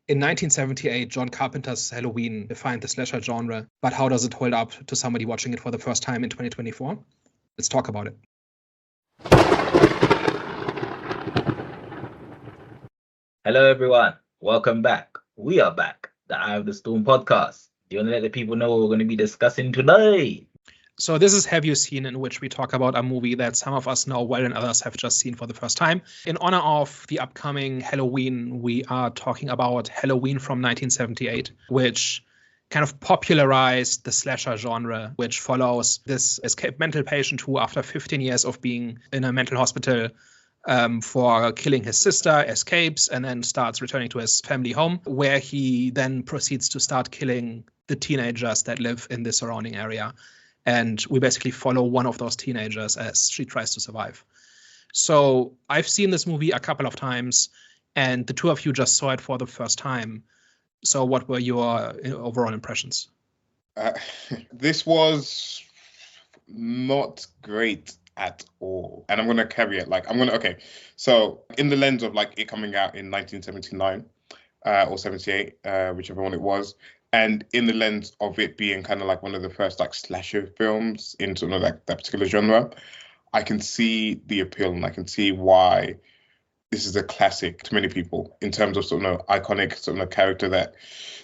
In 1978, John Carpenter's Halloween defined the slasher genre, but how does it hold up to somebody watching it for the first time in 2024? Let's talk about it. Hello, everyone. Welcome back. We are back, the Eye of the Storm podcast. Do you want to let the people know what we're going to be discussing today? So this is Have You Seen, in which we talk about a movie that some of us know well and others have just seen for the first time. In honor of the upcoming Halloween, we are talking about Halloween from 1978, which kind of popularized the slasher genre, which follows this escaped mental patient who, after 15 years of being in a mental hospital for killing his sister, escapes and then starts returning to his family home, where he then proceeds to start killing the teenagers that live in the surrounding area. And we basically follow one of those teenagers as she tries to survive. So I've seen this movie a couple of times, and the two of you just saw it for the first time. So what were your overall impressions? This was not great at all. And I'm going to caveat, so in the lens of it coming out in 1979 or 78, whichever one it was, and in the lens of it being kind of one of the first slasher films in sort of that particular genre, I can see the appeal and I can see why this is a classic to many people in terms of iconic character that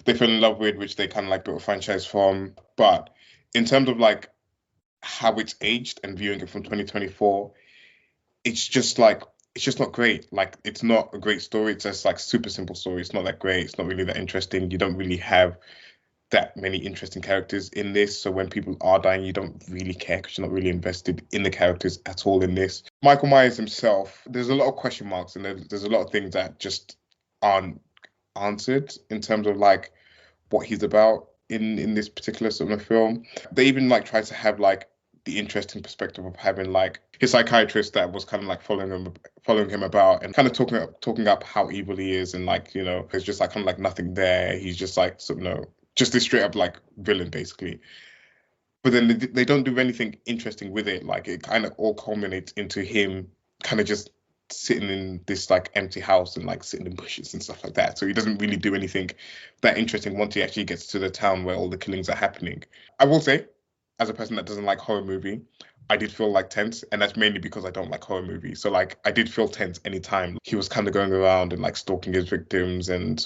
they fell in love with, which they kind of built a franchise from. But in terms of how it's aged and viewing it from 2024, it's just not great. It's not a great story. It's just super simple story. It's not that great. It's not really that interesting. You don't really have that many interesting characters in this. So when people are dying, you don't really care because you're not really invested in the characters at all in this. Michael Myers himself, there's a lot of question marks and there's a lot of things that just aren't answered in terms of what he's about in this particular sort of film. They even try to have the interesting perspective of having his psychiatrist that was kind of following him about and kind of talking up how evil he is, and there's just kind of nothing there. He's just just this straight up villain basically. But then they don't do anything interesting with it. It kind of all culminates into him kind of just sitting in this empty house and sitting in bushes and stuff like that. So he doesn't really do anything that interesting once he actually gets to the town where all the killings are happening. I will say, as a person that doesn't like horror movie, I did feel tense, and that's mainly because I don't like horror movies. So I did feel tense anytime he was kind of going around and stalking his victims, and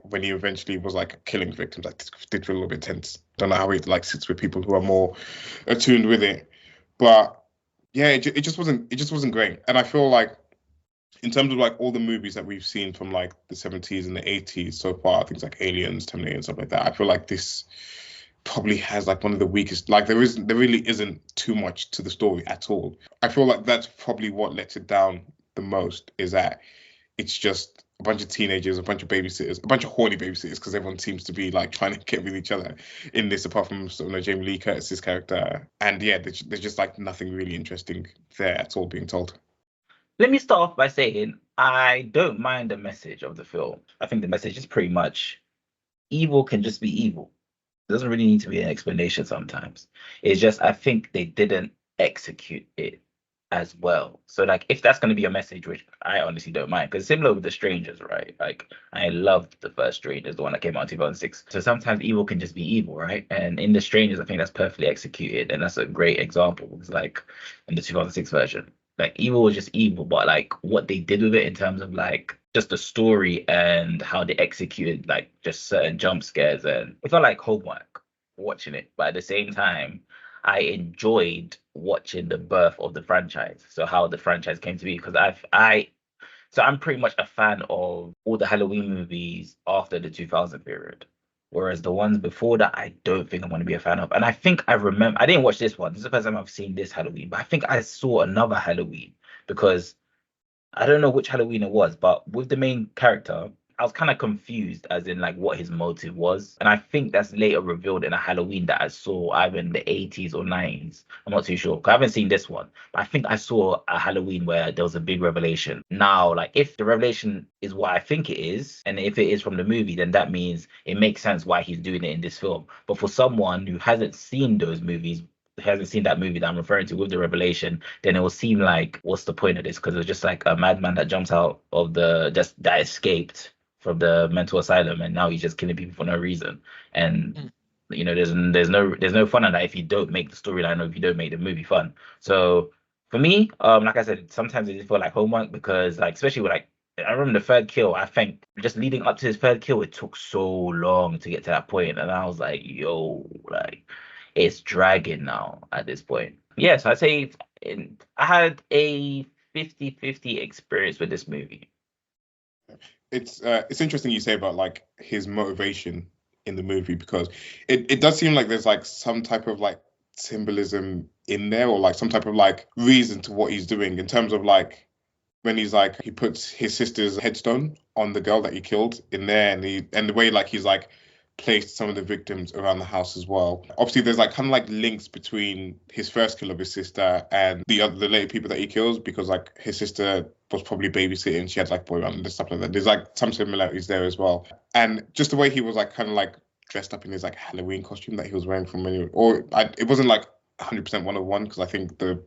when he eventually was killing victims, I did feel a little bit tense. Don't know how it sits with people who are more attuned with it, but yeah, it just wasn't great. And I feel in terms of all the movies that we've seen from the 70s and the 80s so far, things like Aliens, Terminator, and stuff like that, I feel this probably has one of the weakest. There really isn't too much to the story at all. I feel that's probably what lets it down the most, is that it's just a bunch of teenagers, a bunch of babysitters, a bunch of horny babysitters, because everyone seems to be trying to get with each other in this, apart from Jamie Lee Curtis's character. And yeah, there's just nothing really interesting there at all being told. Let me start off by saying I don't mind the message of the film. I think the message is pretty much evil can just be evil. It doesn't really need to be an explanation sometimes. It's just I think they didn't execute it as well. So if that's going to be a message, which I honestly don't mind, because similar with The Strangers, right? I loved the first Strangers, the one that came out in 2006. So sometimes evil can just be evil, right? And in The Strangers, I think that's perfectly executed, and that's a great example. Because in the 2006 version, evil was just evil, but what they did with it in terms of just the story and how they executed just certain jump scares, and it felt like homework watching it. But at the same time, I enjoyed watching the birth of the franchise. So how the franchise came to be, because I'm pretty much a fan of all the Halloween movies after the 2000 period. Whereas the ones before that, I don't think I'm going to be a fan of. And I think I remember, I didn't watch this one. This is the first time I've seen this Halloween, but I think I saw another Halloween, because I don't know which Halloween it was, but with the main character, I was kind of confused as in what his motive was. And I think that's later revealed in a Halloween that I saw either in the 80s or 90s. I'm not too sure, 'cause I haven't seen this one. But I think I saw a Halloween where there was a big revelation. Now, if the revelation is what I think it is, and if it is from the movie, then that means it makes sense why he's doing it in this film. But for someone who hasn't seen those movies, hasn't seen that movie that I'm referring to with the revelation, then it will seem what's the point of this? Because it's just a madman that jumps out of that escaped from the mental asylum, and now he's just killing people for no reason. And you know, there's no fun in that if you don't make the storyline or if you don't make the movie fun. So for me, like I said, sometimes it just felt like homework because, like, especially with like, I remember the third kill. I think just leading up to his third kill, it took so long to get to that point, and I was like, yo, like, it's dragging now at this point. Yes, I'd say I had a 50-50 experience with this movie. It's interesting you say about like his motivation in the movie, because it does seem like there's like some type of like symbolism in there, or like some type of like reason to what he's doing, in terms of like when he's like, he puts his sister's headstone on the girl that he killed in there, and the way like he's like placed some of the victims around the house as well. Obviously there's like kind of like links between his first kill of his sister and the later people that he kills, because like his sister was probably babysitting, she had like boy around and stuff like that. There's like some similarities there as well. And just the way he was like kind of like dressed up in his like Halloween costume that he was wearing from many, it wasn't like 100% one of one, because I think the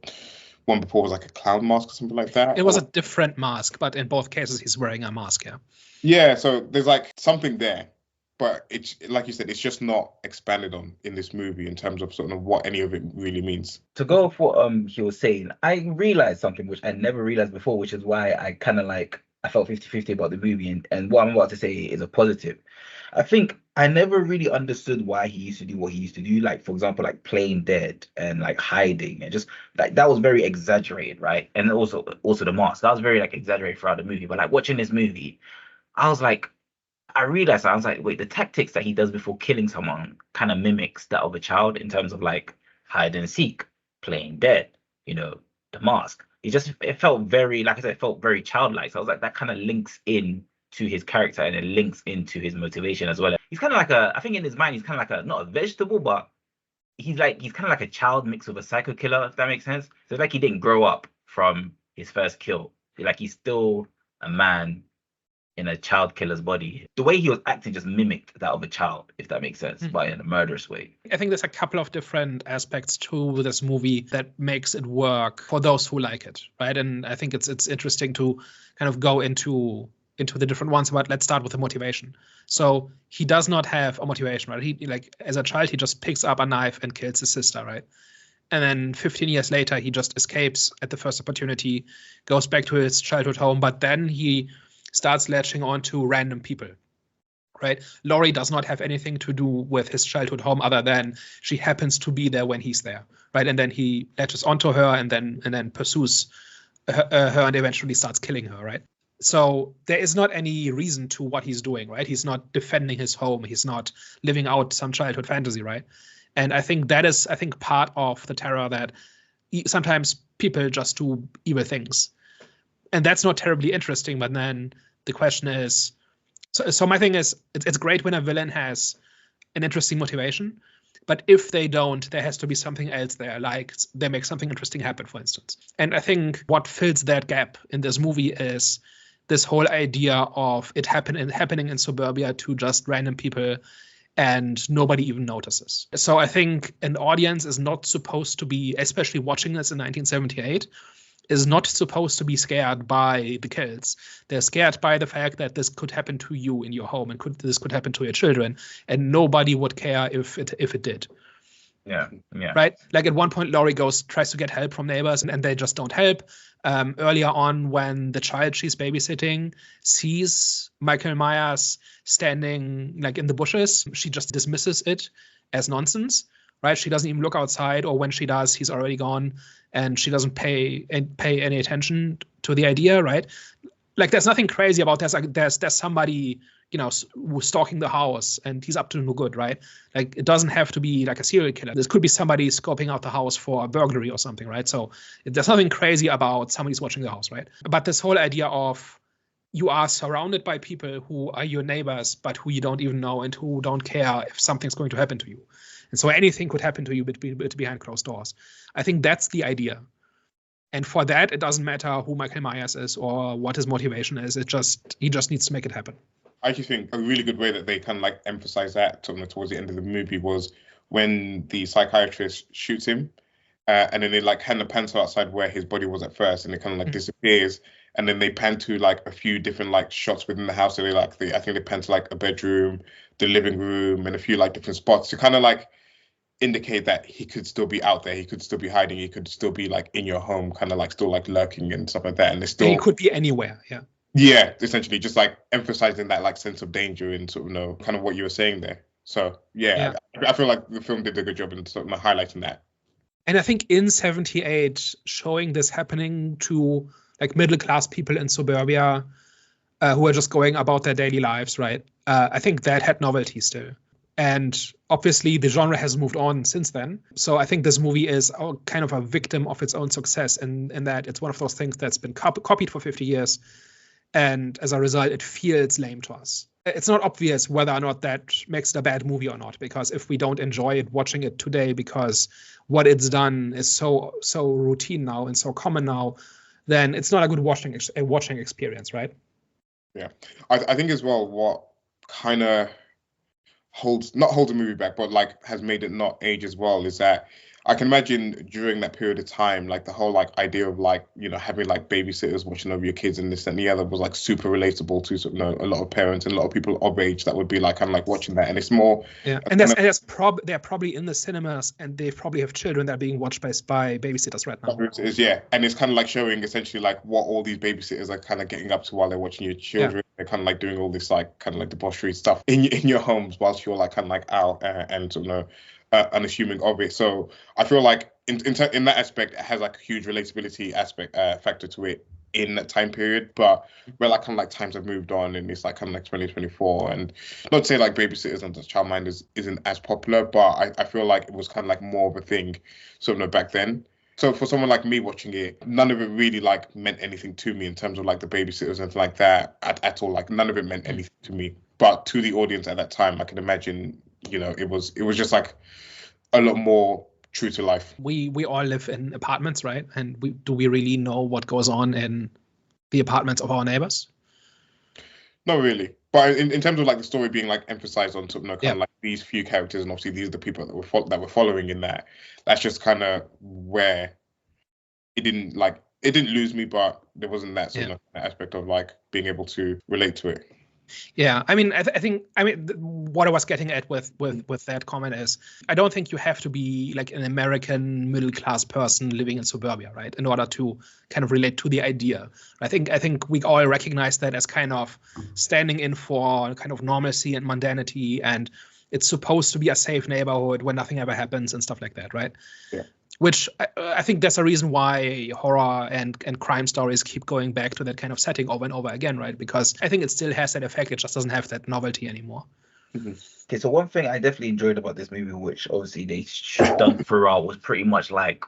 one before was like a clown mask or something like that. It was a different mask, but in both cases he's wearing a mask, yeah. Yeah, so there's like something there, but it's like you said, it's just not expanded on in this movie in terms of sort of what any of it really means. To go off what he was saying, I realized something which I never realized before, which is why I kind of like, I felt 50-50 about the movie, and what I'm about to say is a positive. I think I never really understood why he used to do what he used to do. Like, for example, like playing dead and like hiding, and just like that was very exaggerated, right? And also the mask, that was very like exaggerated throughout the movie. But like watching this movie, I was like, I realized, I was like, wait, the tactics that he does before killing someone kind of mimics that of a child in terms of like hide and seek, playing dead, you know, the mask. It felt very, like I said, it felt very childlike. So I was like, that kind of links in to his character, and it links into his motivation as well. He's kind of like I think in his mind, he's kind of like not a vegetable, but he's kind of like a child mixed with a psycho killer, if that makes sense. So it's like he didn't grow up from his first kill. Like he's still a man in a child killer's body. The way he was acting just mimicked that of a child, if that makes sense, but in a murderous way. I think there's a couple of different aspects to this movie that makes it work for those who like it, right? And I think it's interesting to kind of go into the different ones, but let's start with the motivation. So he does not have a motivation, right? He, like, as a child, he just picks up a knife and kills his sister, right? And then 15 years later, he just escapes at the first opportunity, goes back to his childhood home, but then he starts latching on to random people, right? Laurie does not have anything to do with his childhood home other than she happens to be there when he's there, right? And then he latches onto her and then pursues her and eventually starts killing her, right? So there is not any reason to what he's doing, right? He's not defending his home. He's not living out some childhood fantasy, right? And I think that is, part of the terror, that sometimes people just do evil things. And that's not terribly interesting, but then the question is, so my thing is, it's great when a villain has an interesting motivation, but if they don't, there has to be something else there, like they make something interesting happen, for instance. And I think what fills that gap in this movie is this whole idea of it happening in suburbia to just random people, and nobody even notices. So I think an audience is not supposed to be, especially watching this in 1978, is not supposed to be scared by the kills. They're scared by the fact that this could happen to you in your home, and this could happen to your children, and nobody would care if it did. Yeah. Right? Like at one point, Laurie tries to get help from neighbors, and they just don't help. Earlier on, when the child she's babysitting sees Michael Myers standing like in the bushes, she just dismisses it as nonsense. Right? She doesn't even look outside, or when she does, he's already gone, and she doesn't pay any attention to the idea, right? Like, there's nothing crazy about this. Like, there's somebody, who's stalking the house, and he's up to no good, right? Like, it doesn't have to be like a serial killer. This could be somebody scoping out the house for a burglary or something, right? So there's nothing crazy about somebody's watching the house, right? But this whole idea of you are surrounded by people who are your neighbors, but who you don't even know, and who don't care if something's going to happen to you. And so anything could happen to you behind closed doors. I think that's the idea. And for that, it doesn't matter who Michael Myers is or what his motivation is. He just needs to make it happen. I actually think a really good way that they kind of like emphasize that towards the end of the movie was when the psychiatrist shoots him, and then they like hand the pencil outside where his body was at first, and it kind of like disappears, and then they pan to like a few different like shots within the house. So I think they pan to like a bedroom, the living room, and a few like different spots to kind of like indicate that he could still be out there, he could still be hiding, he could still be like in your home, kind of like still like lurking and stuff like that. And he could be anywhere. Yeah, essentially just like emphasizing that like sense of danger and sort of kind of what you were saying there. So I feel like the film did a good job in sort of highlighting that. And I think in 78, showing this happening to like middle class people in suburbia who are just going about their daily lives, right? I think that had novelty still. And obviously the genre has moved on since then. So I think this movie is kind of a victim of its own success in that it's one of those things that's been copied for 50 years. And as a result, it feels lame to us. It's not obvious whether or not that makes it a bad movie or not, because if we don't enjoy it watching it today because what it's done is so routine now and so common now, then it's not a good watching experience, right? Yeah. I think as well what kind of holds the movie back, but like has made it not age as well, is that I can imagine during that period of time, like the whole like idea of like, having like babysitters watching over your kids and this and the other was like super relatable to a lot of parents and a lot of people of age that would be like kind of like watching that. And it's more and they're probably in the cinemas and they probably have children that are being watched by babysitters right now. And it's kind of like showing essentially like what all these babysitters are kind of getting up to while they're watching your children. They're kind of like doing all this like kind of like debauchery stuff in your homes whilst you're like kind of like out and unassuming of it. So I feel like in that aspect, it has like a huge relatability aspect factor to it in that time period. But where like kind of like times have moved on and it's like kind of like 2024, and not to say like babysitters and childminders isn't as popular, but I feel like it was kind of like more of a thing back then. So for someone like me watching it, none of it really like meant anything to me in terms of like the babysitters and like that at all. Like none of it meant anything to me. But to the audience at that time, I can imagine, it was just like a lot more true to life. We all live in apartments, right? And do we really know what goes on in the apartments of our neighbors? Not really. But in terms of like the story being like emphasized on kind of like these few characters, and obviously these are the people that we're following in that. That's just kind of where it didn't lose me, but there wasn't that sort of aspect of like being able to relate to it. Yeah, I mean, I think what I was getting at with that comment is, I don't think you have to be like an American middle class person living in suburbia, right, in order to kind of relate to the idea. I think we all recognize that as kind of standing in for kind of normalcy and mundanity, and it's supposed to be a safe neighborhood where nothing ever happens and stuff like that, right? Yeah. Which I think that's a reason why horror and crime stories keep going back to that kind of setting over and over again, right? Because I think it still has that effect. It just doesn't have that novelty anymore. Mm-hmm. Okay, so one thing I definitely enjoyed about this movie, which obviously they done throughout, was pretty much like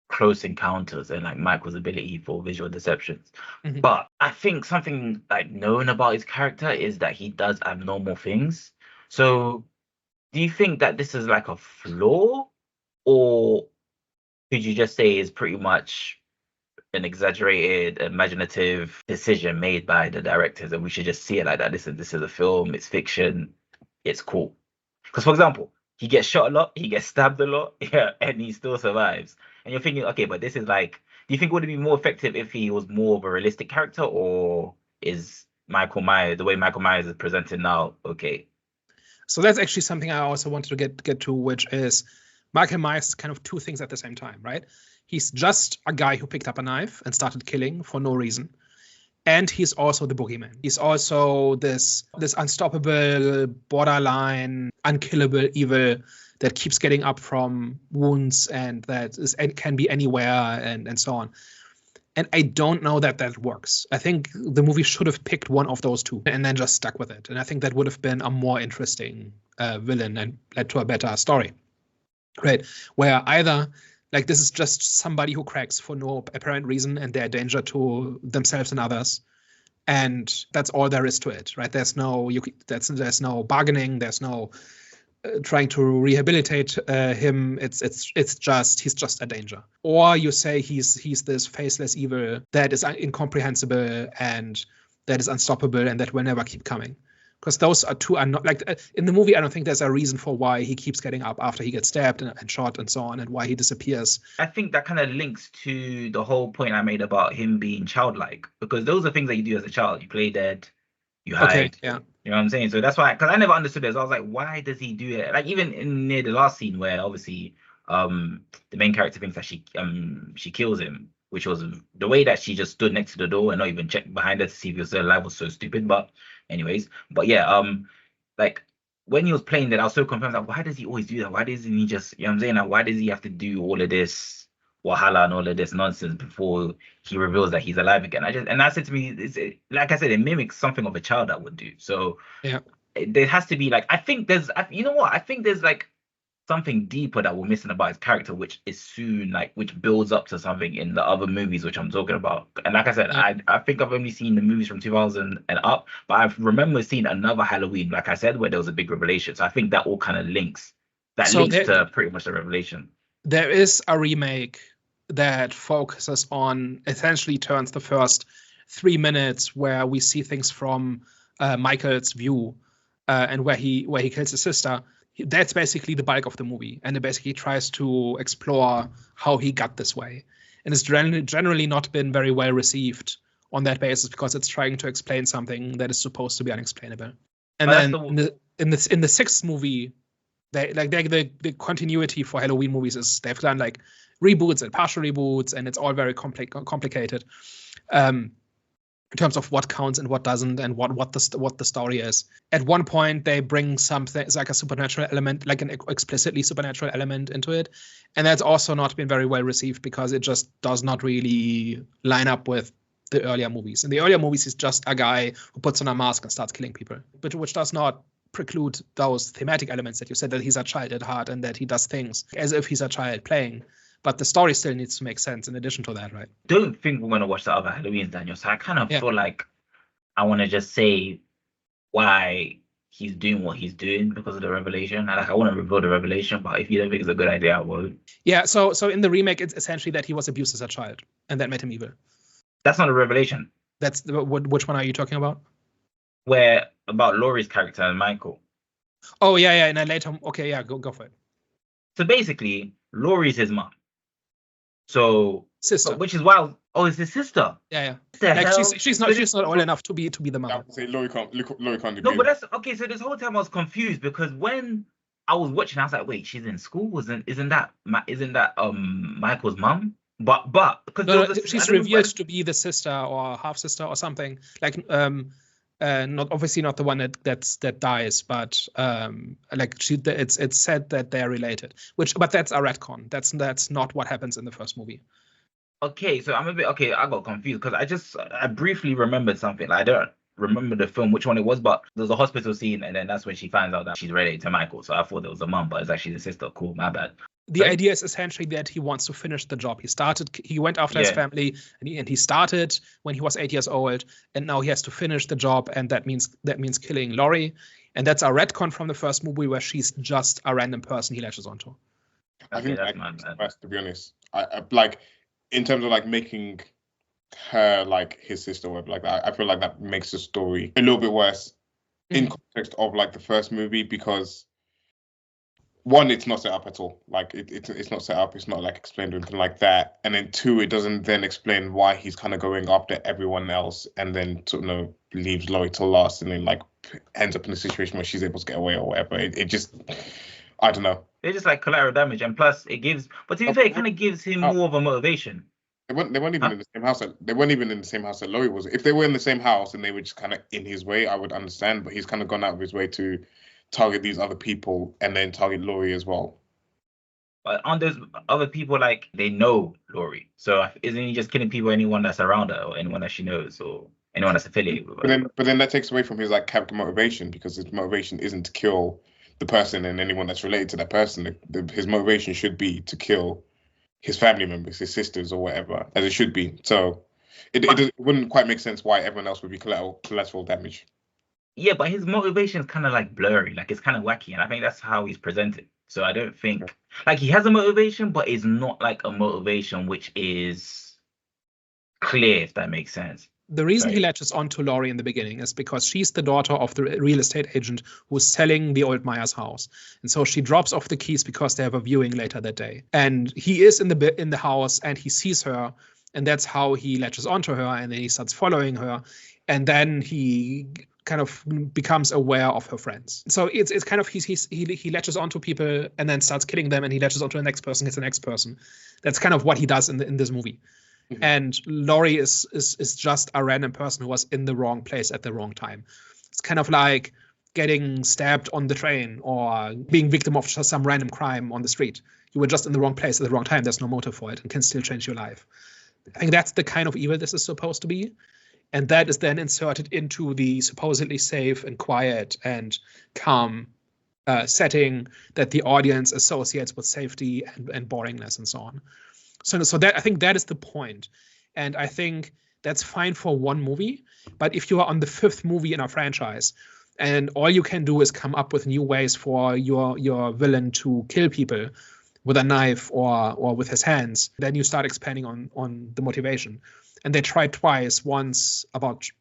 close encounters and like Michael's ability for visual deceptions. Mm-hmm. But I think something like known about his character is that he does abnormal things. So do you think that this is like a flaw, or could you just say is pretty much an exaggerated, imaginative decision made by the directors, and we should just see it like that? This is a film, it's fiction, it's cool. Because, for example, he gets shot a lot, he gets stabbed a lot, and he still survives. And you're thinking, okay, but this is like, do you think it would be more effective if he was more of a realistic character, or is Michael Myers, the way Michael Myers is presented now, okay? So that's actually something I also wanted to get to, which is Michael Myers is kind of two things at the same time, right? He's just a guy who picked up a knife and started killing for no reason. And he's also the boogeyman. He's also this unstoppable, borderline, unkillable evil that keeps getting up from wounds and can be anywhere and so on. And I don't know that works. I think the movie should have picked one of those two and then just stuck with it. And I think that would have been a more interesting villain and led to a better story. Right, where either like this is just somebody who cracks for no apparent reason and they're a danger to themselves and others, and that's all there is to it, right? There's no bargaining, there's no trying to rehabilitate him. It's just he's just a danger. Or you say he's this faceless evil that is incomprehensible and that is unstoppable and that will never keep coming. because those are two are not like in the movie. I don't think there's a reason for why he keeps getting up after he gets stabbed and shot and so on, and why he disappears. I think that kind of links to the whole point I made about him being childlike, because those are things that you do as a child. You play dead, you hide. Okay, yeah. You know what I'm saying? So that's why, because I never understood this. I was like, why does he do it? Like even in near the last scene where obviously the main character thinks that she kills him, which was the way that she just stood next to the door and not even checked behind her to see if he was still alive was so stupid. But anyways, but yeah, like when he was playing that, I was so confused. Like, why does he always do that? Why doesn't he just, you know what I'm saying? Like, why does he have to do all of this wahala and all of this nonsense before he reveals that he's alive again? And that said to me, like I said, it mimics something of a child that would do. So yeah, there has to be like, I think there's like something deeper that we're missing about his character, which is soon like, which builds up to something in the other movies, which I'm talking about. And like I said, I think I've only seen the movies from 2000 and up, but I remember seeing another Halloween, like I said, where there was a big revelation. So I think that all kind of links. That links to pretty much the revelation. There is a remake that focuses on, essentially turns the first 3 minutes where we see things from Michael's view and where he kills his sister. That's basically the bulk of the movie, and it basically tries to explore how he got this way. And it's generally not been very well received on that basis, because it's trying to explain something that is supposed to be unexplainable. And then in the sixth movie, the continuity for Halloween movies is they've done like reboots and partial reboots, and it's all very complicated in terms of what counts and what doesn't, and what the story is. At one point, they bring something like a supernatural element, like an explicitly supernatural element into it, and that's also not been very well received because it just does not really line up with the earlier movies. In the earlier movies, he's just a guy who puts on a mask and starts killing people, but which does not preclude those thematic elements that you said, that he's a child at heart and that he does things as if he's a child playing. But the story still needs to make sense in addition to that, right? Don't think we're going to watch the other Halloweens, Daniel. So I kind of feel like I want to just say why he's doing what he's doing because of the revelation. I want to reveal the revelation, but if you don't think it's a good idea, I won't. Yeah, so in the remake, it's essentially that he was abused as a child, and that made him evil. That's not a revelation. That's which one are you talking about? Where about Laurie's character and Michael. Oh yeah, and then later. Okay, yeah, go for it. So basically, Laurie's his mom. So sister, which is wild. Oh, it's his sister. Yeah. Like she's not old enough to be the mother. I would say Laurie can't do. No, but that's okay. So this whole time I was confused because when I was watching, I was like, wait, she's in school? Isn't that Michael's mom? But because she's revealed to be the sister or half sister or something. Like not obviously not the one that dies, but like it's said that they're related. But that's a retcon. That's not what happens in the first movie. Okay, so I got confused because I briefly remembered something. I don't remember the film which one it was, but there's a hospital scene, and then that's when she finds out that she's related to Michael. So I thought it was a mom, but it's actually the sister. Cool, my bad. The idea is essentially that he wants to finish the job. He went after his family, and he started when he was 8 years old, and now he has to finish the job, and that means killing Laurie, and that's a retcon from the first movie where she's just a random person he latches onto. I think that's to be honest. I like in terms of like making her like his sister, like that. I feel like that makes the story a little bit worse in context of like the first movie because. One, it's not set up at all. Like it's not set up. It's not like explained or anything like that. And then two, it doesn't then explain why he's kind of going after everyone else, and then sort of leaves Laurie till last, and then like ends up in a situation where she's able to get away or whatever. It just, I don't know. They're just like collateral damage, and plus it gives. But to be fair, it kind of gives him more of a motivation. They weren't even in the same house. They weren't even in the same house that Laurie was. If they were in the same house and they were just kind of in his way, I would understand. But he's kind of gone out of his way to target these other people and then target Laurie as well. But aren't those other people like they know Laurie? So isn't he just killing people, anyone that's around her or anyone that she knows or anyone that's affiliated with her? But then that takes away from his like character motivation because his motivation isn't to kill the person and anyone that's related to that person. His motivation should be to kill his family members, his sisters or whatever, as it should be. So it wouldn't quite make sense why everyone else would be collateral damage. Yeah, but his motivation is kind of like blurry, like it's kind of wacky, and I think that's how he's presented. So I don't think like he has a motivation, but it's not like a motivation which is clear, if that makes sense. The reason he latches onto Laurie in the beginning is because she's the daughter of the real estate agent who's selling the old Myers house. And so she drops off the keys because they have a viewing later that day. And he is in the house and he sees her, and that's how he latches onto her, and then he starts following her. And then he kind of becomes aware of her friends. So it's kind of he latches onto people and then starts killing them, and he latches onto the next person, gets the next person. That's kind of what he does in this movie. Mm-hmm. And Laurie is just a random person who was in the wrong place at the wrong time. It's kind of like getting stabbed on the train or being victim of just some random crime on the street. You were just in the wrong place at the wrong time. There's no motive for it and can still change your life. I think that's the kind of evil this is supposed to be. And that is then inserted into the supposedly safe and quiet and calm setting that the audience associates with safety and boringness and so on. So that I think that is the point. And I think that's fine for one movie. But if you are on the 5th movie in a franchise and all you can do is come up with new ways for your villain to kill people with a knife or with his hands, then you start expanding on the motivation. And they tried twice, once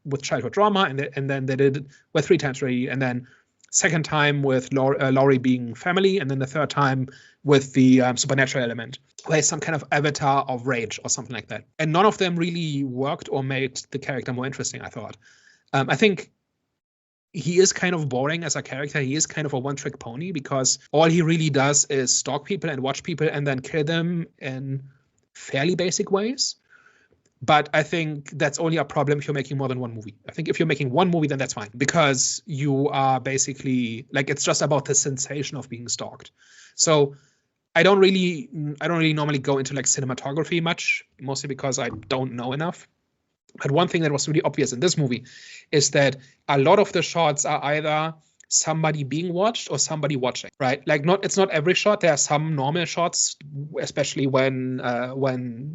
with childhood trauma, and then they did it 3 times already, and then second time with Laurie being family, and then the third time with the supernatural element, where it's some kind of avatar of rage or something like that. And none of them really worked or made the character more interesting, I thought. I think he is kind of boring as a character. He is kind of a one-trick pony because all he really does is stalk people and watch people and then kill them in fairly basic ways. But I think that's only a problem if you're making more than one movie. I think if you're making one movie, then that's fine, because you are basically like, it's just about the sensation of being stalked. So I don't really normally go into like cinematography much, mostly because I don't know enough. But one thing that was really obvious in this movie is that a lot of the shots are either somebody being watched or somebody watching, right? Like it's not every shot. There are some normal shots, especially when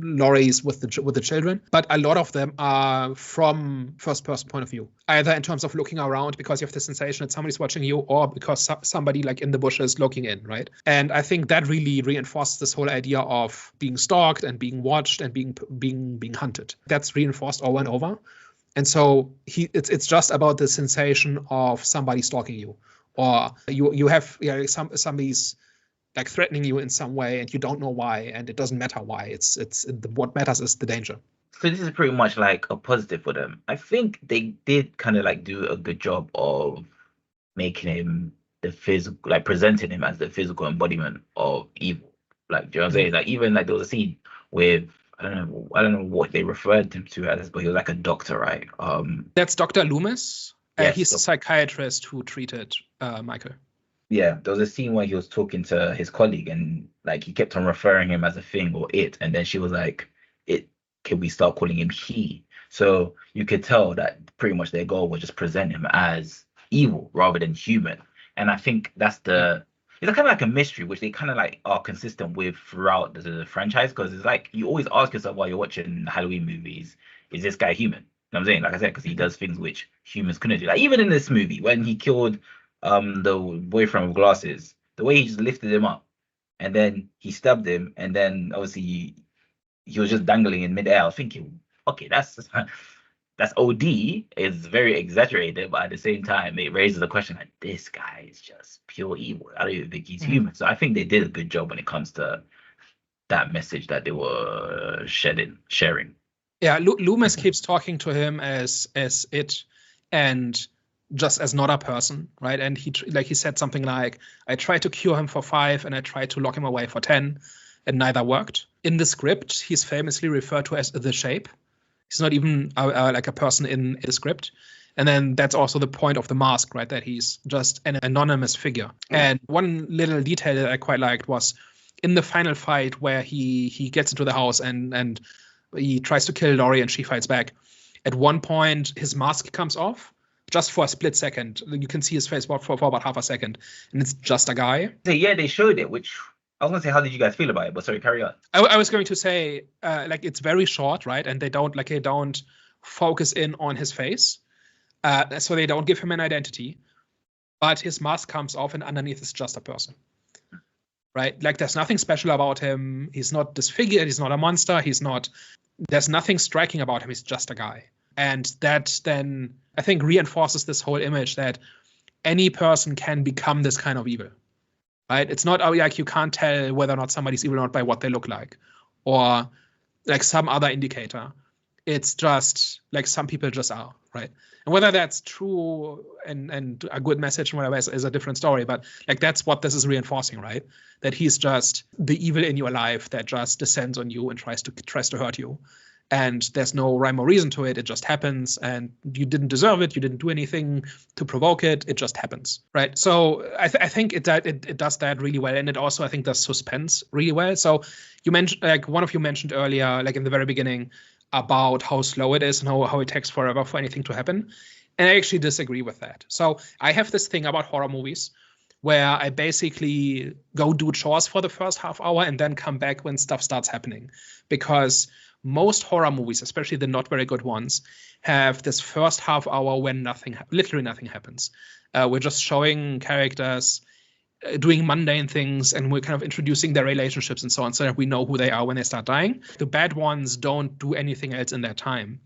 Laurie's with the children, but a lot of them are from first person point of view, either in terms of looking around because you have the sensation that somebody's watching you, or because somebody like in the bushes looking in, right? And I think that really reinforces this whole idea of being stalked and being watched and being hunted. That's reinforced over and over. And so it's just about the sensation of somebody stalking you, or you have somebody's like threatening you in some way, and you don't know why, and it doesn't matter why. It's what matters is the danger. So this is pretty much like a positive for them. I think they did kind of like do a good job of making him the physical, like presenting him as the physical embodiment of evil. Like, do you know what I'm saying? Like, even like there was a scene with, I don't know what they referred him to as, but he was like a doctor, right? That's Dr. Loomis. Yes, he's a psychiatrist who treated Michael. Yeah, there was a scene where he was talking to his colleague, and like he kept on referring him as a thing or it, and then she was like, "It, can we start calling him he?" So you could tell that pretty much their goal was just present him as evil rather than human. And I think that's it's kind of like a mystery, which they kind of like are consistent with throughout the franchise, because it's like you always ask yourself while you're watching Halloween movies, is this guy human? You know what I'm saying? Like I said, because he does things which humans couldn't do. Like even in this movie, when he killed the boyfriend with glasses, the way he just lifted him up and then he stabbed him, and then obviously he was just dangling in midair. I was thinking, okay, that's OD. It's very exaggerated, but at the same time, it raises the question like, this guy is just pure evil. I don't even think he's human. So I think they did a good job when it comes to that message that they were sharing. Yeah, Loomis keeps talking to him as it, and just as not a person, right? And he said something like, I tried to cure him for 5 and I tried to lock him away for 10, and neither worked. In the script, he's famously referred to as the Shape. He's not even like a person in the script. And then that's also the point of the mask, right? That he's just an anonymous figure. And one little detail that I quite liked was in the final fight where he gets into the house and he tries to kill Laurie and she fights back. At one point, his mask comes off just for a split second. You can see his face for about half a second. And it's just a guy. Yeah, they showed it, which I was going to say, how did you guys feel about it? But sorry, carry on. I was going to say, like, it's very short, right? And they don't focus in on his face. So they don't give him an identity. But his mask comes off and underneath is just a person. Right? Like, there's nothing special about him. He's not disfigured. He's not a monster. There's nothing striking about him. He's just a guy. And that then, I think, reinforces this whole image that any person can become this kind of evil, right? It's not like you can't tell whether or not somebody's evil or not by what they look like, or like some other indicator. It's just like some people just are, right? And whether that's true and a good message and whatever is a different story. But like that's what this is reinforcing, right? That he's just the evil in your life that just descends on you and tries to hurt you. And there's no rhyme or reason to it. It just happens, and you didn't deserve it. You didn't do anything to provoke it. It just happens, right? So I think it does that really well, and it also I think does suspense really well. So you mentioned, like one of you mentioned earlier, like in the very beginning, about how slow it is and how it takes forever for anything to happen, and I actually disagree with that. So I have this thing about horror movies where I basically go do chores for the first half hour and then come back when stuff starts happening, because most horror movies, especially the not very good ones, have this first half hour when literally nothing happens. We're just showing characters doing mundane things, and we're kind of introducing their relationships and so on, so that we know who they are when they start dying. The bad ones don't do anything else in their time.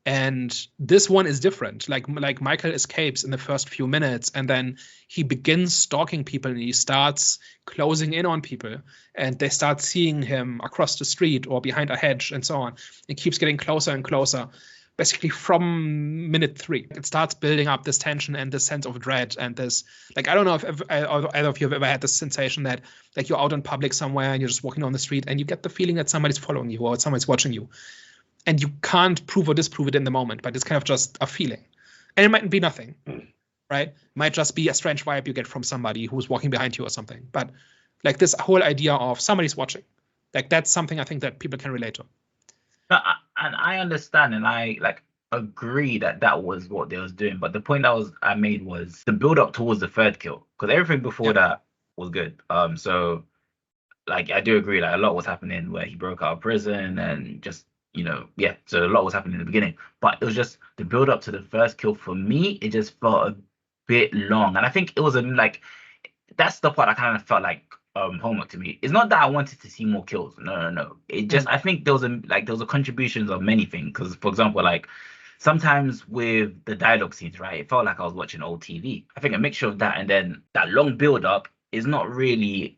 And this one is different. Like Michael escapes in the first few minutes, and then he begins stalking people, and he starts closing in on people, and they start seeing him across the street or behind a hedge and so on. It keeps getting closer and closer, basically from minute 3. It starts building up this tension and this sense of dread, and this, like, I don't know if either of you have ever had this sensation that like you're out in public somewhere and you're just walking down the street and you get the feeling that somebody's following you or somebody's watching you. And you can't prove or disprove it in the moment, but it's kind of just a feeling. And it might be nothing, right? It might just be a strange vibe you get from somebody who's walking behind you or something. But like this whole idea of somebody's watching, like that's something I think that people can relate to. And I understand, and I like agree that was what they was doing. But the point I made was the build up towards the third kill, because everything before that was good. So like I do agree, like a lot was happening where he broke out of prison and just, so a lot was happening in the beginning, but it was just the build up to the first kill. For me, it just felt a bit long, and I think it was that's the part I kind of felt like homework to me. It's not that I wanted to see more kills. No. It just I think there was a contributions of many things, because for example, like sometimes with the dialogue scenes, right, it felt like I was watching old TV. I think a mixture of that and then that long build up is not really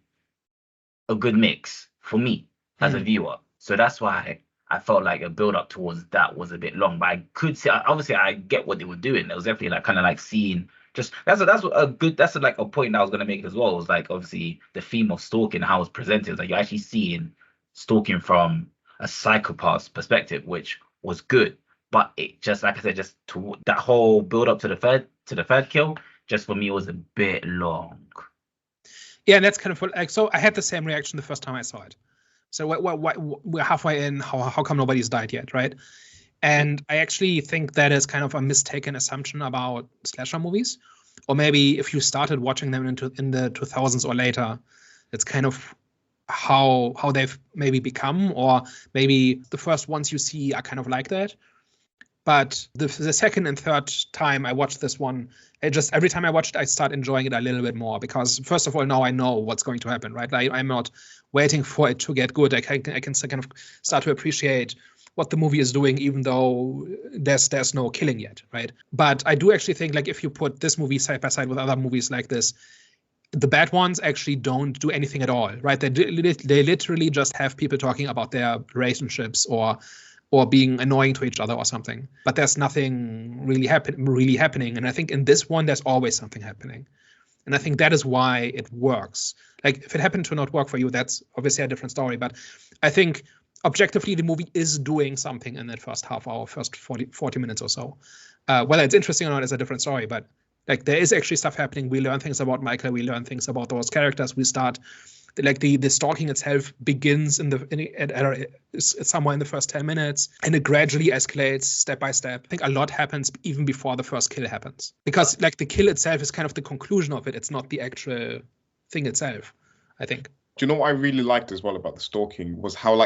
a good mix for me as a viewer. So that's why I felt like a build up towards that was a bit long. But I could see, obviously I get what they were doing. It was definitely like kind of like seeing just that's like a point that I was gonna make as well. It was like obviously the theme of stalking, how it's presented, like you're actually seeing stalking from a psychopath's perspective, which was good. But it just, like I said, just to that whole build up to the third kill, just for me was a bit long. Yeah, and that's kind of like, so I had the same reaction the first time I saw it. So we're halfway in. How come nobody's died yet, right? And I actually think that is kind of a mistaken assumption about slasher movies, or maybe if you started watching them in the 2000s or later, it's kind of how they've maybe become, or maybe the first ones you see are kind of like that. But the second and third time I watched this one, every time I watch it, I start enjoying it a little bit more, because first of all, now I know what's going to happen, right? I'm not waiting for it to get good. I can kind of start to appreciate what the movie is doing, even though there's no killing yet, right? But I do actually think, like, if you put this movie side by side with other movies like this, the bad ones actually don't do anything at all, right? They literally just have people talking about their relationships or being annoying to each other or something. But there's nothing really happening. And I think in this one, there's always something happening. And I think that is why it works. Like, if it happened to not work for you, that's obviously a different story. But I think objectively, the movie is doing something in that first half hour, first 40 minutes or so. Whether it's interesting or not is a different story. But like, there is actually stuff happening. We learn things about Michael. We learn things about those characters. We start, like, the stalking itself begins somewhere in the first 10 minutes, and it gradually escalates step by step. I think a lot happens even before the first kill happens, because like the kill itself is kind of the conclusion of it. It's not the actual thing itself, I think. Do you know what I really liked as well about the stalking was how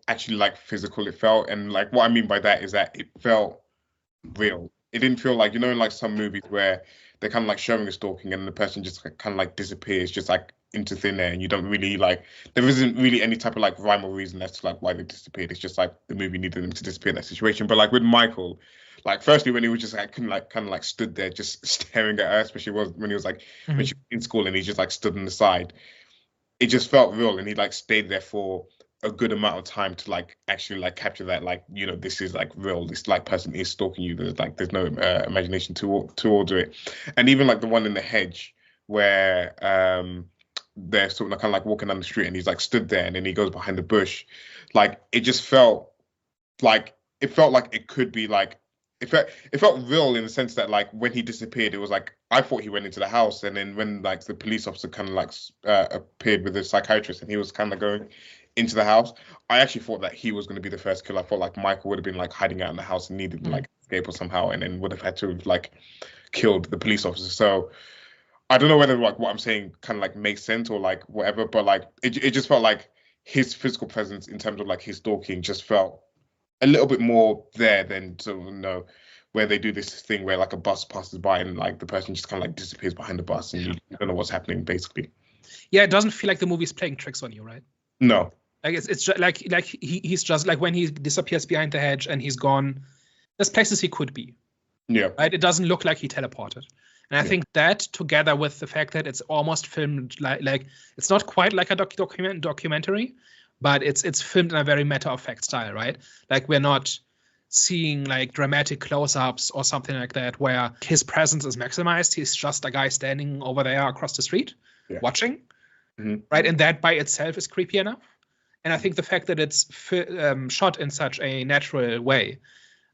actually physical it felt, and like what I mean by that is that it felt real. it didn't feel like, in like some movies where they're kind of like showing a stalking and the person just kind of like disappears just like into thin air, and you don't really like, there isn't really any type of like rhyme or reason as to like why they disappeared. It's just like the movie needed them to disappear in that situation. But like with Michael, like firstly when he was just like kind of like stood there just staring at her, especially when he was like when she was in school and he just like stood on the side, it just felt real, and he like stayed there for a good amount of time to like actually like capture that, like, this is like real, this like person is stalking you. There's no imagination towards it. And even like the one in the hedge where they're sort of kind of like walking down the street and he's like stood there and then he goes behind the bush, like it just felt like it could be like, it felt real in the sense that like when he disappeared, it was like I thought he went into the house, and then when like the police officer kind of like appeared with the psychiatrist and he was kind of going into the house, I actually thought that he was going to be the first killer. I thought like Michael would have been like hiding out in the house and needed to like escape or somehow, and then would have had to have like killed the police officer. So I don't know whether like what I'm saying kind of like makes sense or like whatever, but like it just felt like his physical presence in terms of like his stalking just felt a little bit more there than where they do this thing where like a bus passes by and like the person just kind of like disappears behind the bus and you don't know what's happening basically. Yeah, it doesn't feel like the movie's playing tricks on you, right? No. Like it's just like he's just like when he disappears behind the hedge and he's gone, there's places he could be. Yeah. Right? It doesn't look like he teleported. And I think that together with the fact that it's almost filmed like it's not quite like a documentary, but it's filmed in a very matter-of-fact style, right? Like we're not seeing like dramatic close-ups or something like that where his presence is maximized. He's just a guy standing over there across the street watching, right? And that by itself is creepy enough. And I think the fact that it's shot in such a natural way,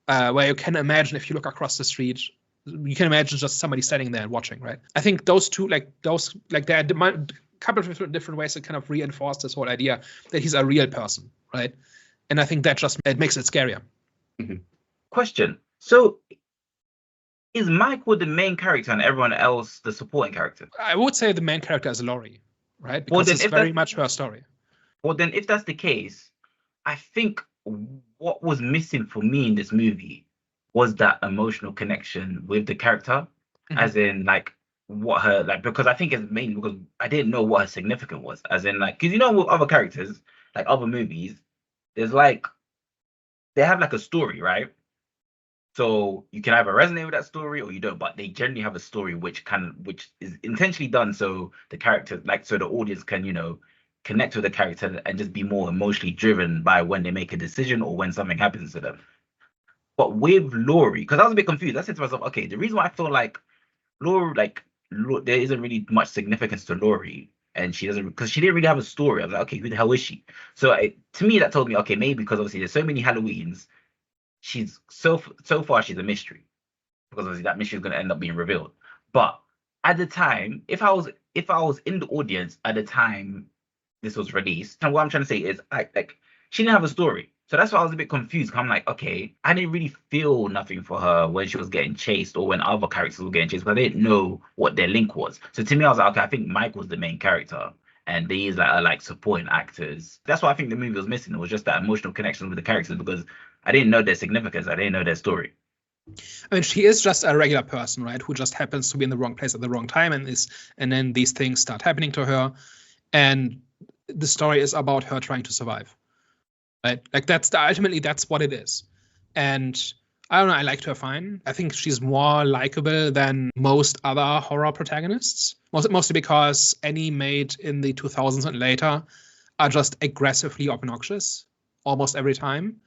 where you can imagine if you look across the street, you can imagine just somebody standing there and watching, right? I think those two, there are a couple of different ways to kind of reinforce this whole idea that he's a real person, right? And I think that just it makes it scarier. Question. So is Michael the main character and everyone else the supporting character? I would say the main character is Laurie, right? Because it's very much her story. Well, then if that's the case, I think what was missing for me in this movie was that emotional connection with the character, as in like what her like, because I think it's mainly because I didn't know what her significance was, as in like, because with other characters, like other movies, there's like they have like a story, right? So you can either resonate with that story or you don't, but they generally have a story which is intentionally done so the character, like, so the audience can connect with the character and just be more emotionally driven by when they make a decision or when something happens to them. But with Laurie, because I was a bit confused, I said to myself, okay, the reason why I feel like Laurie, there isn't really much significance to Laurie, and she doesn't, because she didn't really have a story. I was like, okay, who the hell is she? So to me, that told me, okay, maybe because obviously there's so many Halloweens, she's so far she's a mystery, because obviously that mystery is going to end up being revealed. But at the time, if I was in the audience at the time this was released, and what I'm trying to say is, she didn't have a story. So that's why I was a bit confused. I'm like, okay, I didn't really feel nothing for her when she was getting chased or when other characters were getting chased, but I didn't know what their link was. So to me, I was like, okay, I think Michael's the main character and these are like supporting actors. That's what I think the movie was missing. It was just that emotional connection with the characters, because I didn't know their significance. I didn't know their story. I mean, she is just a regular person, right? Who just happens to be in the wrong place at the wrong time, and then these things start happening to her, and the story is about her trying to survive. Right? Like ultimately that's what it is. And I don't know, I liked her fine. I think she's more likable than most other horror protagonists. Mostly because any made in the 2000s and later are just aggressively obnoxious almost every time.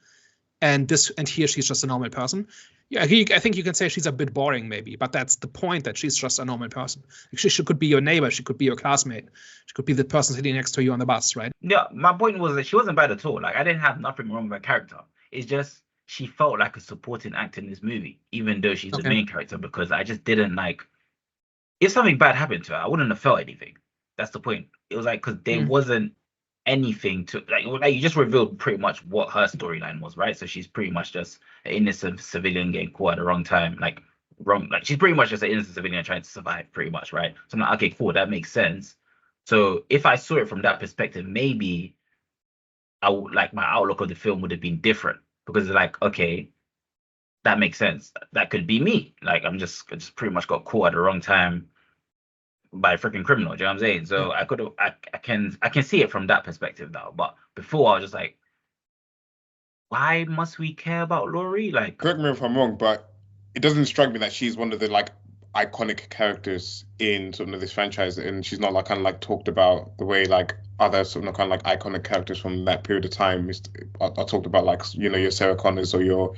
And here she's just a normal person. Yeah, I think you can say she's a bit boring maybe, but that's the point, that she's just a normal person. She could be your neighbor, she could be your classmate, she could be the person sitting next to you on the bus, right? Yeah, my point was that she wasn't bad at all. Like, I didn't have nothing wrong with her character. It's just she felt like a supporting actor in this movie, even though she's the main character, because I just didn't like. If something bad happened to her, I wouldn't have felt anything. That's the point. It was like, because there wasn't anything to like you just revealed pretty much what her storyline was, right? So she's pretty much just an innocent civilian getting caught at the wrong time, like she's pretty much just an innocent civilian trying to survive, pretty much, right? So I'm like, okay, cool, that makes sense. So if I saw it from that perspective, maybe I would, like, my outlook of the film would have been different, because it's like, okay, that makes sense. That could be me. Like I just pretty much got caught at the wrong time by a freaking criminal. Do you know what I'm saying? So I can see it from that perspective now. But before I was just like, why must we care about Laurie? Like, correct me if I'm wrong, but it doesn't strike me that she's one of the like iconic characters in sort of this franchise, and she's not like kind of like talked about the way like other sort of kind of like iconic characters from that period of time are talked about, like, you know, your Sarah Connors or your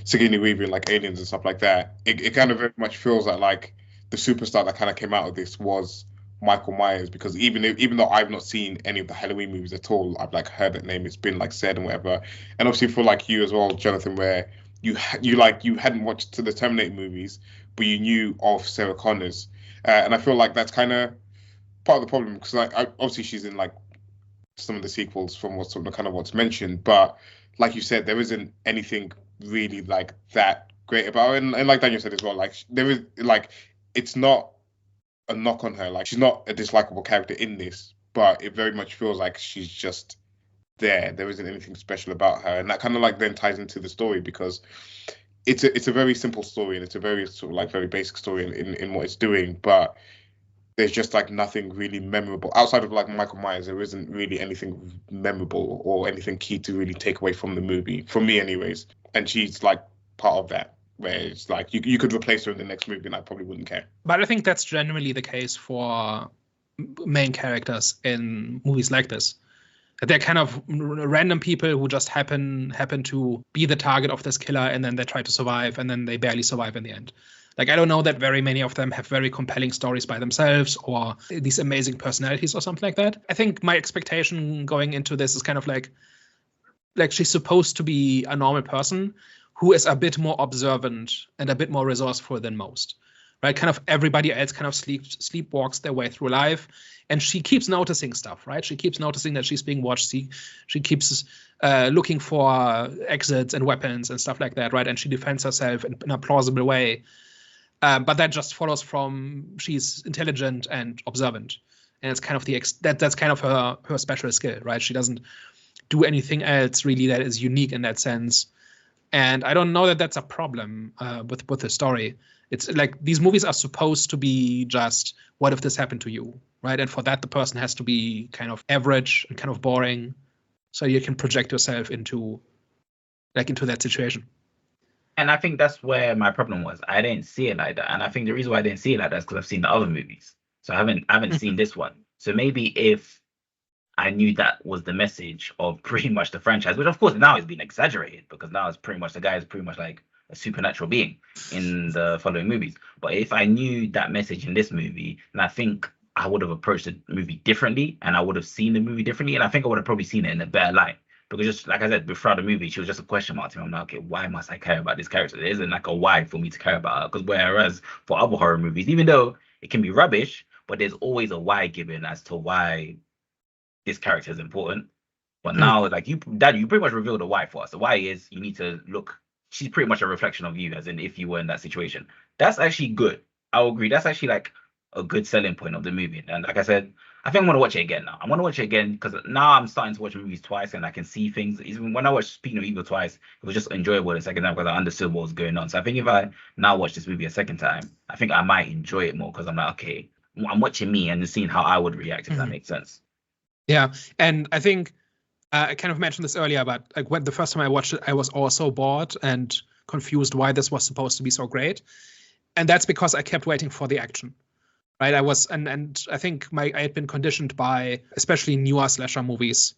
Sigourney Weaver, like Aliens and stuff like that. It kind of very much feels like the superstar that kind of came out of this was Michael Myers, because even though I've not seen any of the Halloween movies at all, I've like heard that name, it's been like said and whatever. And obviously for like you as well, Jonathan, where you hadn't watched the Terminator movies, but you knew of Sarah Connors, and I feel like that's kind of part of the problem, because like obviously she's in like some of the sequels from what's sort of kind of what's mentioned, but like you said, there isn't anything really like that great about her. And like Daniel said as well, like there is like, it's not a knock on her, like she's not a dislikable character in this, but it very much feels like she's just there isn't anything special about her, and that kind of like then ties into the story, because it's a very simple story, and it's a very sort of like very basic story in what it's doing, but there's just like nothing really memorable outside of like Michael Myers. There isn't really anything memorable or anything key to really take away from the movie, for me anyways, and she's like part of that, where it's like you could replace her in the next movie and I probably wouldn't care. But I think that's generally the case for main characters in movies like this. They're kind of random people who just happen to be the target of this killer, and then they try to survive, and then they barely survive in the end. Like, I don't know that very many of them have very compelling stories by themselves or these amazing personalities or something like that. I think my expectation going into this is kind of like she's supposed to be a normal person who is a bit more observant and a bit more resourceful than most, right? Kind of everybody else kind of sleepwalks their way through life, and she keeps noticing stuff, right? She keeps noticing that she's being watched. She keeps looking for exits and weapons and stuff like that, right? And she defends herself in a plausible way. But that just follows from she's intelligent and observant, and it's kind of that's kind of her special skill, right? She doesn't do anything else really that is unique in that sense. And I don't know that that's a problem with the story. It's like these movies are supposed to be just, what if this happened to you, right? And for that, the person has to be kind of average and kind of boring, so you can project yourself into that situation. And I think that's where my problem was. I didn't see it like that, and I think the reason why I didn't see it like that is because I've seen the other movies, so I haven't seen this one. So maybe if I knew that was the message of pretty much the franchise, which of course now has been exaggerated, because now it's pretty much the guy is pretty much like a supernatural being in the following movies. But if I knew that message in this movie, then I think I would have approached the movie differently, and I would have seen the movie differently, and I think I would have probably seen it in a better light. Because just like I said, before the movie, she was just a question mark to me. I'm like, okay, why must I care about this character? There isn't like a why for me to care about her. Because whereas for other horror movies, even though it can be rubbish, but there's always a why given as to why this character is important. But now, like you pretty much revealed the why for us. The why is you need to look. She's pretty much a reflection of you, as in if you were in that situation. That's actually good. I'll agree. That's actually like a good selling point of the movie. And like I said, I think I'm gonna watch it again now. I'm gonna watch it again because now I'm starting to watch movies twice and I can see things. Even when I watched Speaking of Evil twice, it was just enjoyable the second time because I understood what was going on. So I think if I now watch this movie a second time, I think I might enjoy it more because I'm like, okay, I'm watching me and seeing how I would react, if that makes sense. Yeah, and I think I kind of mentioned this earlier, but like when the first time I watched it, I was also bored and confused why this was supposed to be so great, and that's because I kept waiting for the action. Right, I was, and I think I had been conditioned by especially newer slasher movies.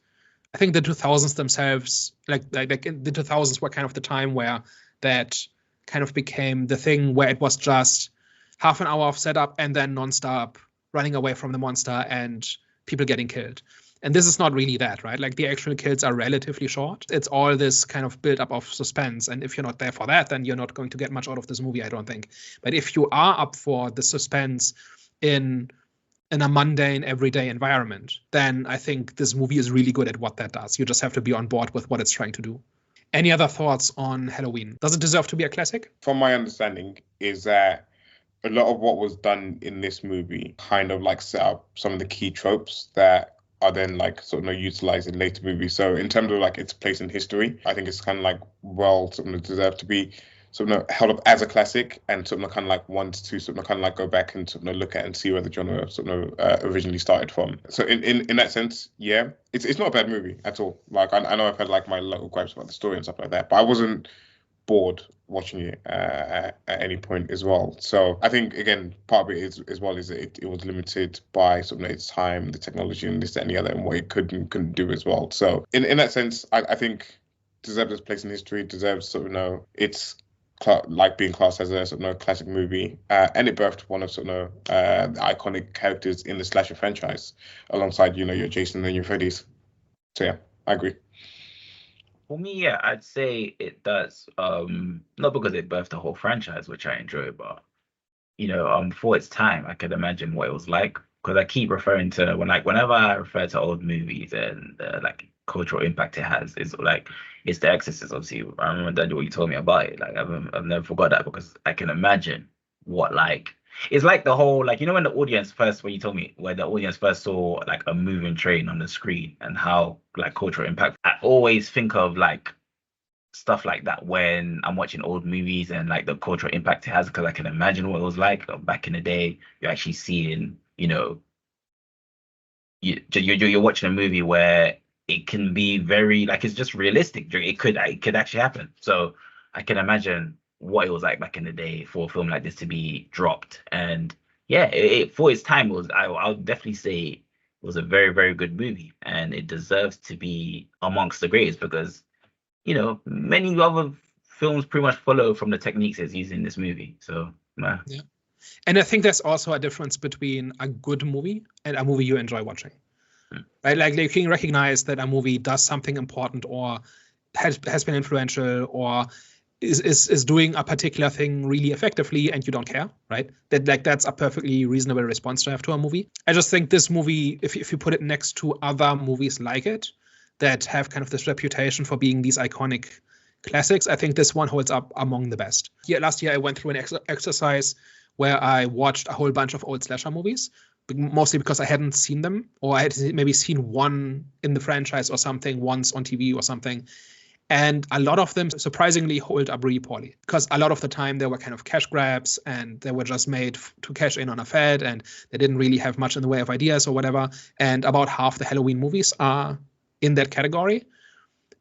I think the 2000s themselves, like the 2000s were kind of the time where that kind of became the thing where it was just half an hour of setup and then nonstop running away from the monster and people getting killed. And this is not really that, right? Like the actual kills are relatively short. It's all this kind of build up of suspense. And if you're not there for that, then you're not going to get much out of this movie, I don't think. But if you are up for the suspense in a mundane everyday environment, then I think this movie is really good at what that does. You just have to be on board with what it's trying to do. Any other thoughts on Halloween? Does it deserve to be a classic? From my understanding is that a lot of what was done in this movie kind of like set up some of the key tropes that are then like sort of utilized in later movies. So in terms of like its place in history, I think it's kind of like well sort of deserved to be sort of held up as a classic, and sort of kind of like want to sort of kind of like go back and sort of look at and see where the genre sort of originally started from. So in that sense, yeah, it's not a bad movie at all. Like I know I've had like my little gripes about the story and stuff like that, but I wasn't bored watching it at any point as well. So I think again part of it is as well is that it was limited by sort of its time, the technology, and this, that, and the other, and what it couldn't do as well. So in that sense, I think deserves its place in history, deserves sort of its like being classed as a sort of classic movie, and it birthed one of sort of the iconic characters in the slasher franchise, alongside your Jason and your Freddy's. So yeah, I agree. For me, yeah, I'd say it does. Not because it birthed the whole franchise, which I enjoy, but for its time, I could imagine what it was like. Because I keep referring to whenever I refer to old movies and like cultural impact it has, it's The Exorcist. Obviously, I remember that what you told me about it. Like I've never forgot that, because I can imagine what it's like the whole when the audience first, when you told me where the audience first saw like a moving train on the screen and how like cultural impact. I always think of like stuff like that when I'm watching old movies and like the cultural impact it has, because I can imagine what it was like back in the day. You're actually seeing, you're watching a movie where it can be very like it's just realistic. It could actually happen. So I can imagine what it was like back in the day for a film like this to be dropped. And yeah, it for its time was I would definitely say it was a very, very good movie, and it deserves to be amongst the greatest, because many other films pretty much follow from the techniques it's used in this movie. So yeah. And I think there's also a difference between a good movie and a movie you enjoy watching. Right? Like you can recognize that a movie does something important, or has been influential, or is doing a particular thing really effectively, and you don't care, right? That's a perfectly reasonable response to have to a movie. I just think this movie, if you put it next to other movies like it that have kind of this reputation for being these iconic classics, I think this one holds up among the best. Yeah, last year I went through an exercise where I watched a whole bunch of old slasher movies, mostly because I hadn't seen them, or I had maybe seen one in the franchise or something once on TV or something. And a lot of them surprisingly hold up really poorly, because a lot of the time they were kind of cash grabs, and they were just made to cash in on a fad, and they didn't really have much in the way of ideas or whatever. And about half the Halloween movies are in that category.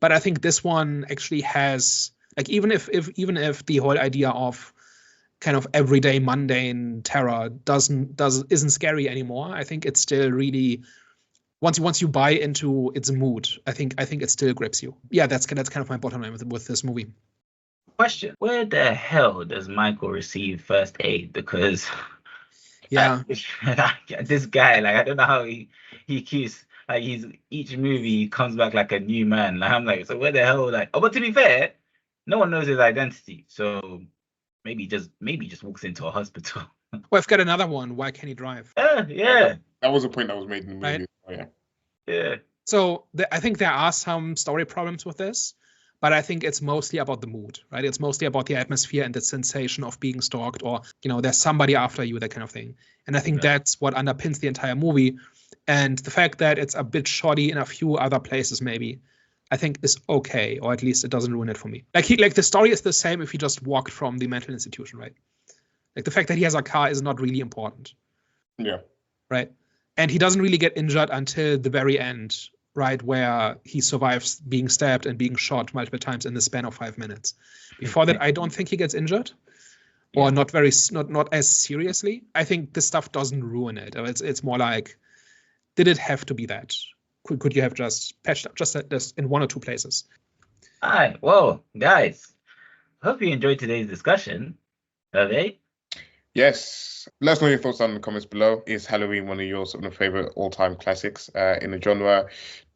But I think this one actually has, like, even if the whole idea of kind of everyday mundane terror isn't scary anymore, I think it's still really, once you buy into its mood, I think it still grips you. Yeah, that's kind of my bottom line with this movie. Question: where the hell does Michael receive first aid? Because yeah, this guy, like, I don't know how he keeps, like, each movie he comes back like a new man. Like, I'm like, so where the hell, like, oh, but to be fair, no one knows his identity, so maybe just walks into a hospital. Well, I've got another one. Why can't he drive? Yeah. That was a point that was made in the movie. Right? Oh, yeah. Yeah. So I think there are some story problems with this, but I think it's mostly about the mood, right? It's mostly about the atmosphere and the sensation of being stalked, or, there's somebody after you, that kind of thing. And I think that's what underpins the entire movie. And the fact that it's a bit shoddy in a few other places, maybe, I think is okay, or at least it doesn't ruin it for me. Like the story is the same if he just walked from the mental institution, right? Like the fact that he has a car is not really important. Yeah. Right. And he doesn't really get injured until the very end, right, where he survives being stabbed and being shot multiple times in the span of 5 minutes. Before that, I don't think he gets injured, or not as seriously. I think this stuff doesn't ruin it. It's more like, did it have to be that? Could you have just patched up just this in one or two places? All right. Well, guys, hope you enjoyed today's discussion. Okay. Yes. Let us know your thoughts down in the comments below. Is Halloween one of your sort of favorite all-time classics in the genre?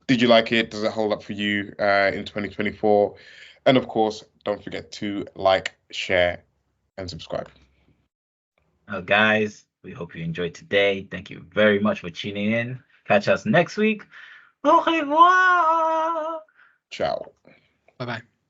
Did you like it? Does it hold up for you in 2024? And of course, don't forget to like, share, and subscribe. Well, guys, we hope you enjoyed today. Thank you very much for tuning in. Catch us next week. Au revoir. Ciao. Bye-bye.